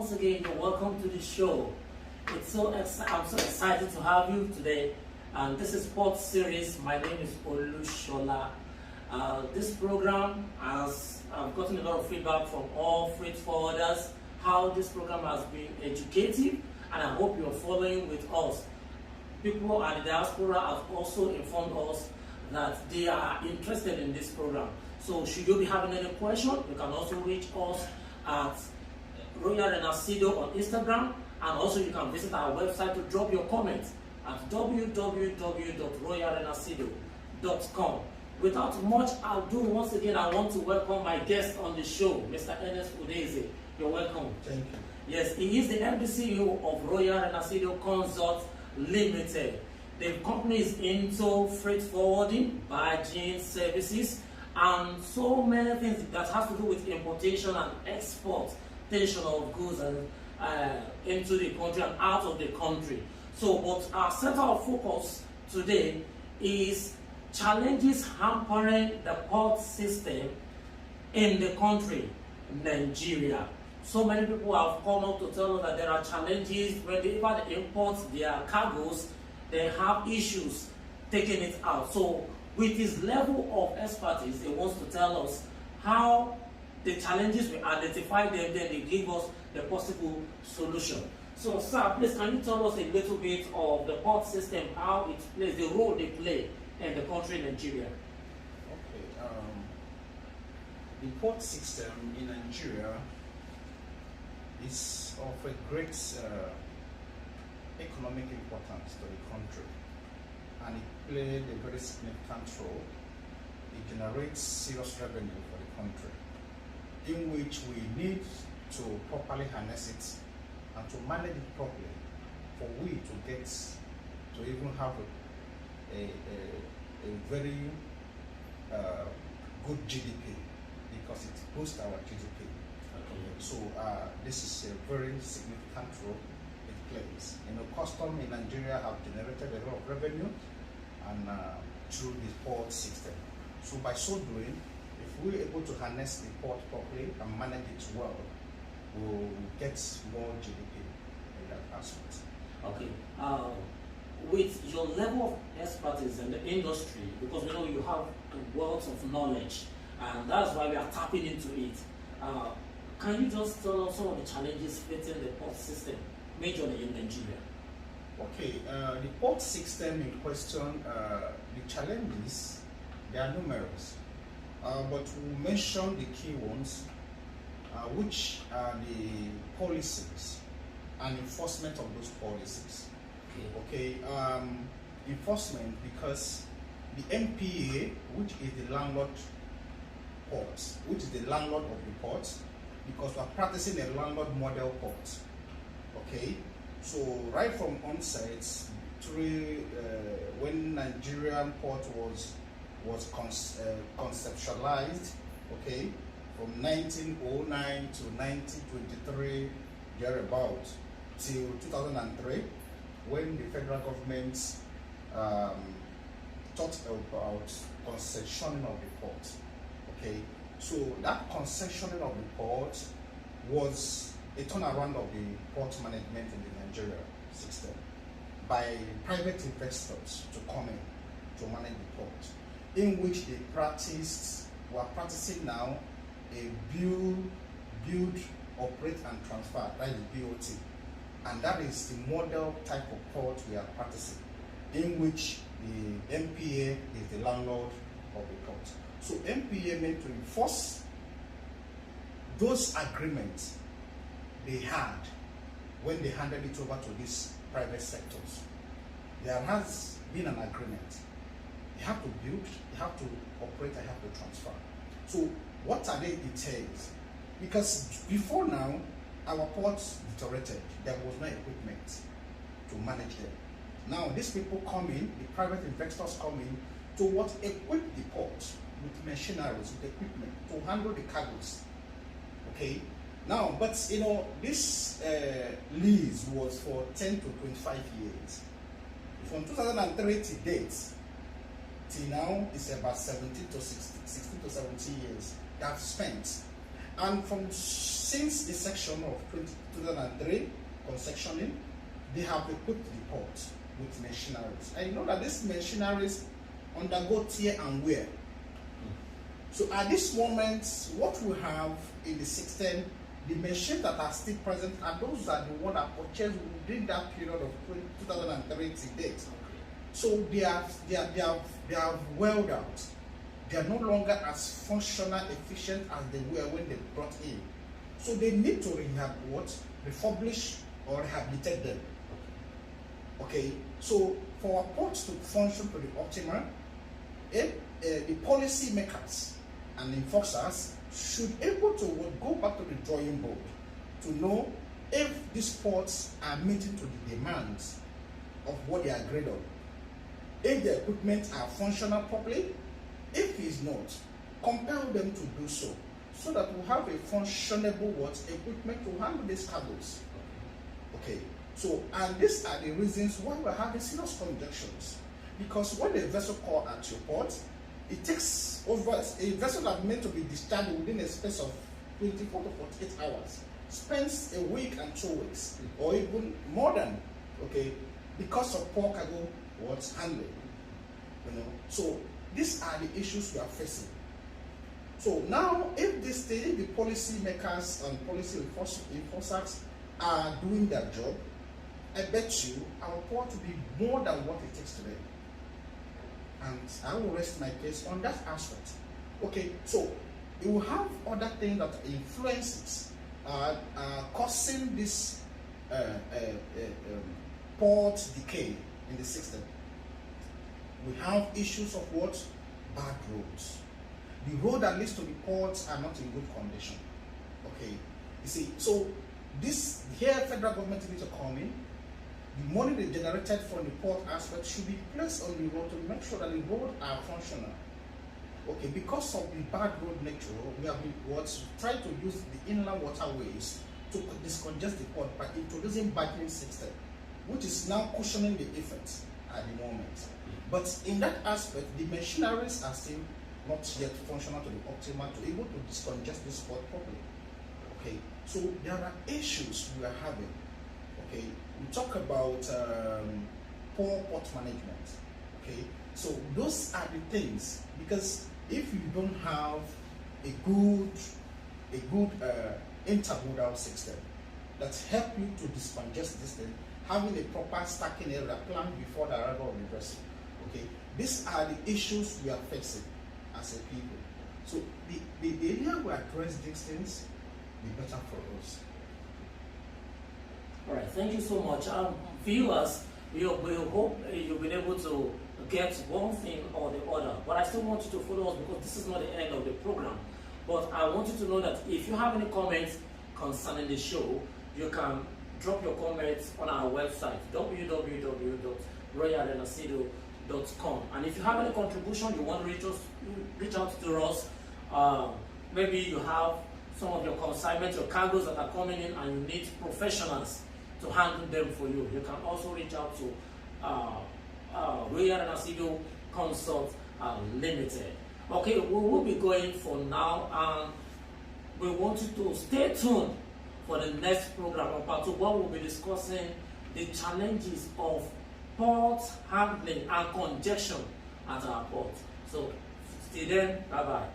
once again, you're welcome to the show. I'm so excited to have you today. And this is Port Series. My name is Olushola. This program has I've gotten a lot of feedback from all freight forwarders how this program has been educative, and I hope you're following with us. People at the diaspora have also informed us that they are interested in this program. So should you be having any question, you can also reach us at Royal Renascido on Instagram, and also you can visit our website to drop your comments at www.royalrenascido.com. Without much ado, once again, I want to welcome my guest on the show, Mr. Ernest Udeze. You're welcome. Thank you. Yes, he is the MD/CEO of Royal Renascido Consult Limited. The company is into freight forwarding, barging services, and so many things that has to do with importation and exportation of goods into the country and out of the country. So, but our center of focus today is challenges hampering the port system in the country, Nigeria. So many people have come up to tell us that there are challenges when they import their cargoes, they have issues taking it out. So with his level of expertise, he wants to tell us how the challenges, we identify them, then they give us the possible solution. So sir, please can you tell us a little bit of the port system, how it plays, the role they play in the country Nigeria? Okay. The port system in Nigeria is of a great economic importance to the country, and it played a very significant role. It generates serious revenue for the country, in which we need to properly harness it and to manage it properly for we to get to even have a very good GDP, because it boosts our GDP. So this is a very significant role it plays. You know, custom in Nigeria have generated a lot of revenue and through the port system. So by so doing, if we're able to harness the port properly and manage it well, we'll get more GDP in that aspect. Okay. With your level of expertise in the industry, because we know you have a wealth of knowledge, and that's why we are tapping into it. Can you just tell us some of the challenges facing the port system, majorly in Nigeria? Okay, the port system in question, the challenges, they are numerous, but we'll mention the key ones, which are the policies and enforcement of those policies. Okay, enforcement, because the MPA, which is the landlord port, which is the landlord of the port, because we're practicing a landlord model port. Okay, so right from onset, when Nigerian port was conceptualized, okay, from 1909 to 1923, thereabout, till 2003, when the federal government thought about concessioning of the port. Okay, so that concessioning of the port was a turnaround of the port management in the Nigeria system by private investors to come in to manage the port, in which they were practicing now a build, operate and transfer, that is BOT. And that is the model type of port we are practicing, in which the MPA is the landlord of the port. So MPA meant to enforce those agreements they had when they handed it over to these private sectors. There has been an agreement. They have to build, they have to operate, they have to transfer. So what are they entails? Because before now, our ports deteriorated. There was no equipment to manage them. Now these people come in, the private investors come in to equip the port with machineries, with equipment to handle the cargoes. Okay. Now, but you know, this lease was for 10 to 25 years. From 2003 to date, till now, it's about 17 to 16 to 17 years they have spent And since the section of 2003, concessioning, they have equipped the port with machineries. And you know that these machineries undergo tear and wear. So at this moment, what we have in the system, the machines that are still present are those that the one that purchased within that period of 2003 to date. So they are welled out. They are no longer as functional, efficient as they were when they brought in. So they need to refurbish or rehabilitate them. Okay, so for our ports to function to the optimum, the policy makers and enforcers should able to go back to the drawing board to know if these ports are meeting to the demands of what they agreed on. If the equipment are functional properly, if it's not, compel them to do so, so that we have a functionable equipment to handle these cargoes. Okay, so and these are the reasons why we're having serious conjunctions. Because when a vessel calls at your port, it takes over, a vessel that meant to be discharged within a space of 24 to 48 hours, spends a week and 2 weeks, or even more than, okay, because of poor cargo handling. So these are the issues we are facing. So now, if the policy makers and policy enforcers are doing their job, I bet you our port will be more than what it takes today. And I will rest my case on that aspect. Okay, so you will have other things that influences causing this port decay in the system. We have issues of bad roads. The road that leads to the ports are not in good condition. Okay, you see, so here federal government needs to come in. The money they generated from the port aspect should be placed on the road to make sure that the roads are functional. Okay, because of the bad road nature, we have been trying to use the inland waterways to discongest the port by introducing banking system, which is now cushioning the effects at the moment. But in that aspect, the machineries are still not yet functional to the optimal to be able to discongest this port properly. Okay, so there are issues we are having. Okay, we talk about poor port management. Okay, so those are the things, because if you don't have a good intermodal system that help you to discongest this thing, having a proper stacking area planned before the arrival of the vessel. Okay, these are the issues we are facing as a people. So the area we address these things, be better for us. All right, thank you so much. Viewers, we hope you've been able to get one thing or the other. But I still want you to follow us, because this is not the end of the program. But I want you to know that if you have any comments concerning the show, you can drop your comments on our website, www.royalrenasido.com. And if you have any contribution, you want to reach out to us, maybe you have some of your consignments, your cargoes that are coming in, and you need professionals to handle them for you. You can also reach out to Royal Renasido Consult Limited. Okay, we will be going for now, and we want you to stay tuned for the next program. On part 2, where we'll be discussing the challenges of port handling and congestion at our port. So, till then, bye-bye.